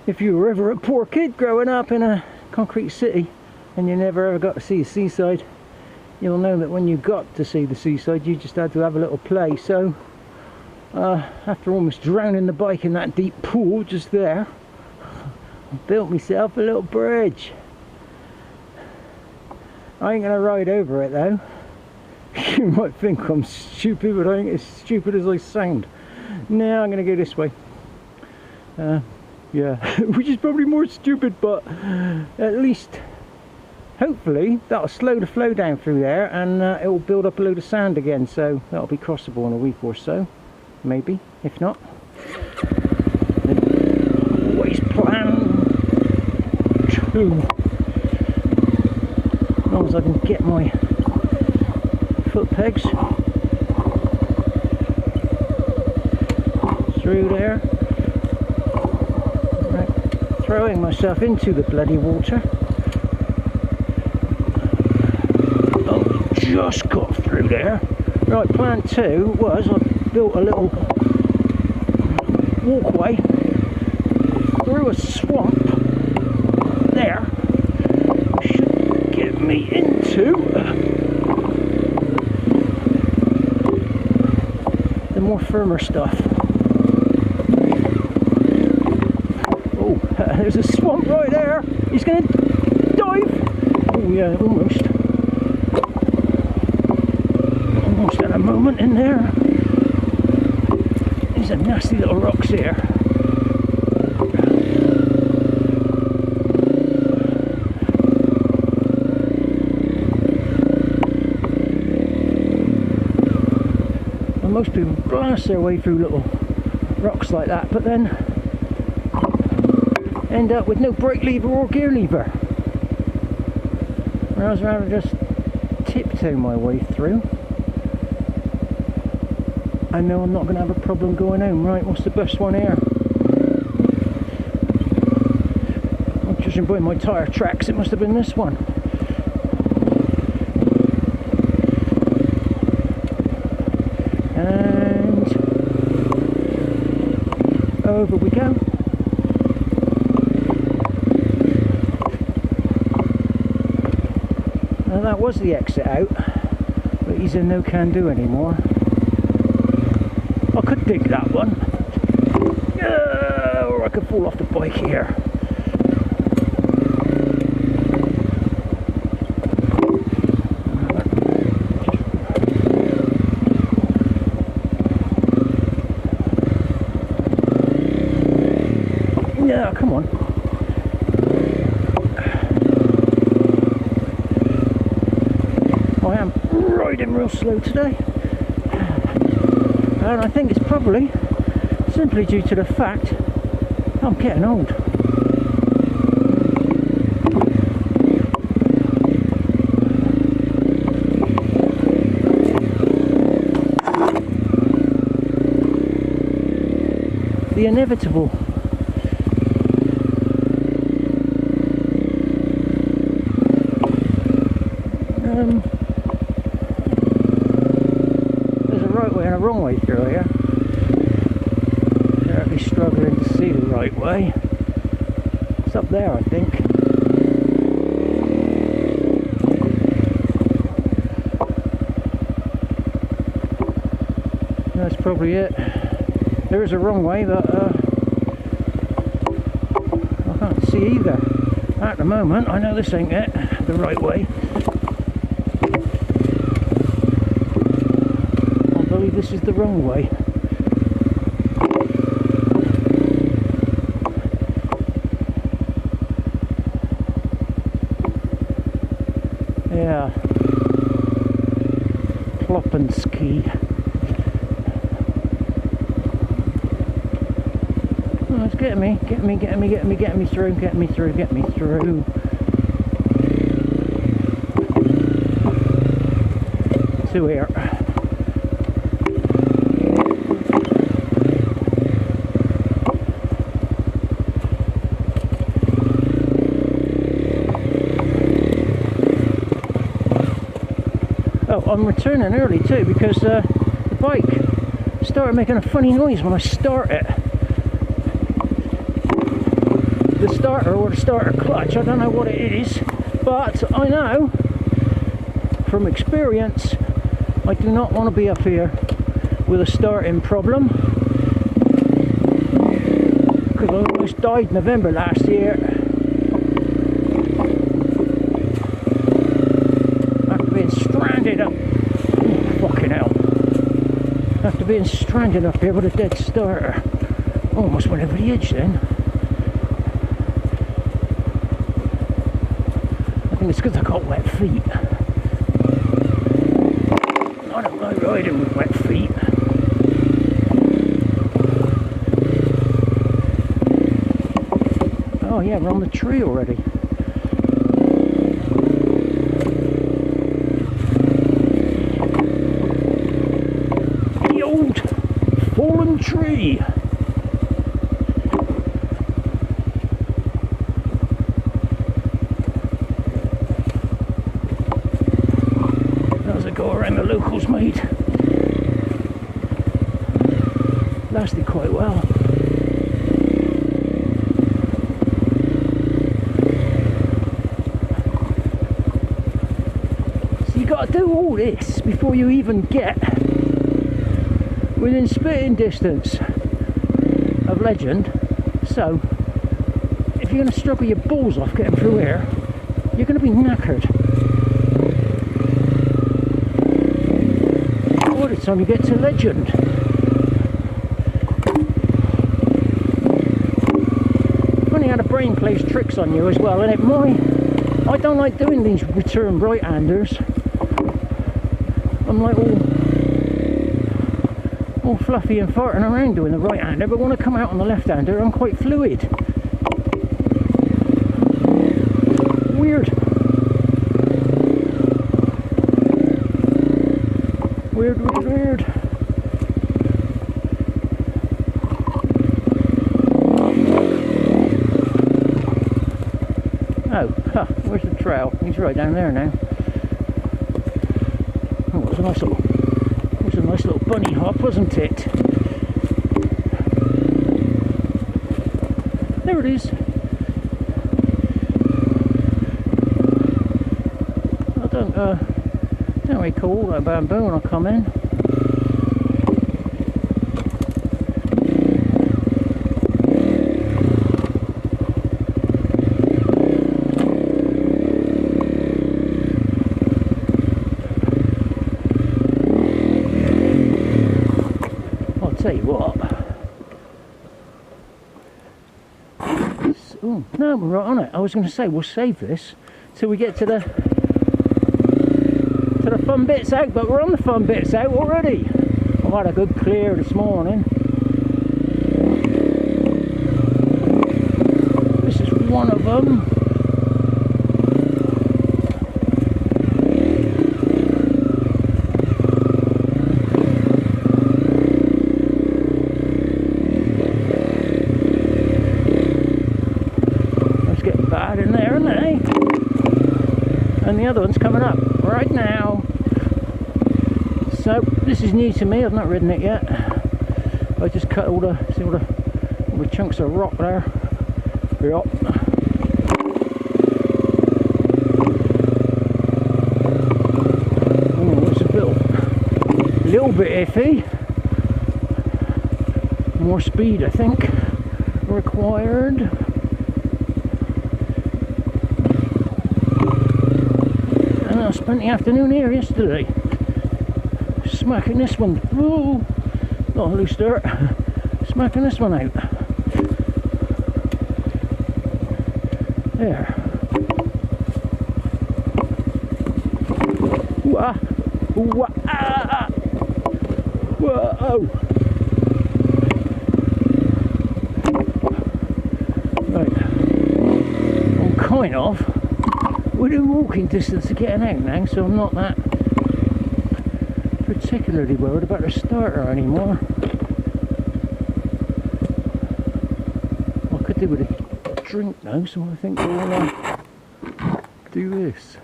If you were ever a poor kid growing up in a concrete city and you never ever got to see the seaside, you'll know that when you got to see the seaside you just had to have a little play. So after almost drowning the bike in that deep pool just there, I built myself a little bridge. I ain't gonna ride over it though. You might think I'm stupid, but I ain't as stupid as I sound. Now I'm gonna go this way. Yeah, which is probably more stupid, but at least, hopefully, that'll slow the flow down through there, and it will build up a load of sand again, so that'll be crossable in a week or so, maybe, if not. Always plan to, as long as I can get my foot pegs through there. Throwing myself into the bloody water. Oh, just got through there. Right, plan 2 was I built a little walkway through a swamp there, which should get me into the more firmer stuff. There's a swamp right there. He's going to dive. Oh yeah, almost. Almost at a moment in there. There's some nasty little rocks here. And most people blast their way through little rocks like that, but then end up with no brake lever or gear lever. Whereas I'd rather just tiptoe my way through. I know I'm not going to have a problem going home. Right, what's the best one here? I'm judging by my tyre tracks, it must have been this one. And over we go. That was the exit out, but he's a no can do anymore. I could dig that one, or I could fall off the bike here. Yeah, come on. I am riding real slow today, and I think it's probably simply due to the fact I'm getting old. The inevitable. Wrong way through here. Certainly struggling to see the right way. It's up there, I think. That's probably it. There is a wrong way, but I can't see either. At the moment, I know this ain't it, the right way. This is the wrong way. Yeah. Plop and ski. Oh, it's getting me through. To here. Oh, I'm returning early too because the bike started making a funny noise when I start it. the starter or the starter clutch. I don't know what it is, but I know from experience I do not want to be up here with a starting problem, because I almost died November last year after being stranded up. Oh, fucking hell. After being stranded up here with a dead starter. Almost went over the edge then. I think it's because I got wet feet. I don't like riding with wet feet. Oh yeah, we're on the tree already. The old fallen tree. How's it go around the locals, mate? Lasted quite well. Got to do all this before you even get within spitting distance of legend. So if you're going to struggle your balls off getting through here, you're going to be knackered by the time you get to legend. Funny how the brain plays tricks on you as well, and I don't like doing these return right-handers. I'm like all fluffy and farting around doing the right-hander, but when I come out on the left-hander, I'm quite fluid. Weird. Weird, weird, weird. Oh, huh, where's the trail? He's right down there now. Oh, it was a nice little bunny hop, wasn't it? There it is. I don't recall that bamboo when I come in. Tell you what. Oh no, we're right on it. I was going to say we'll save this till we get to the fun bits out, but we're on the fun bits out already. I've had a good clear this morning. This is one of them. And the other one's coming up right now. So this is new to me, I've not ridden it yet. I just cut all the chunks of rock there. Yep. Oh, it's a little bit iffy. More speed, I think, required. I spent the afternoon here yesterday smacking this one. Ooh, not loose dirt. Smacking this one out. There. Wah, wah, ah, whoa. Right. I'm kind of within walking distance of getting out now, so I'm not that particularly worried about the starter anymore. I could do with a drink now, so I think we'll do this.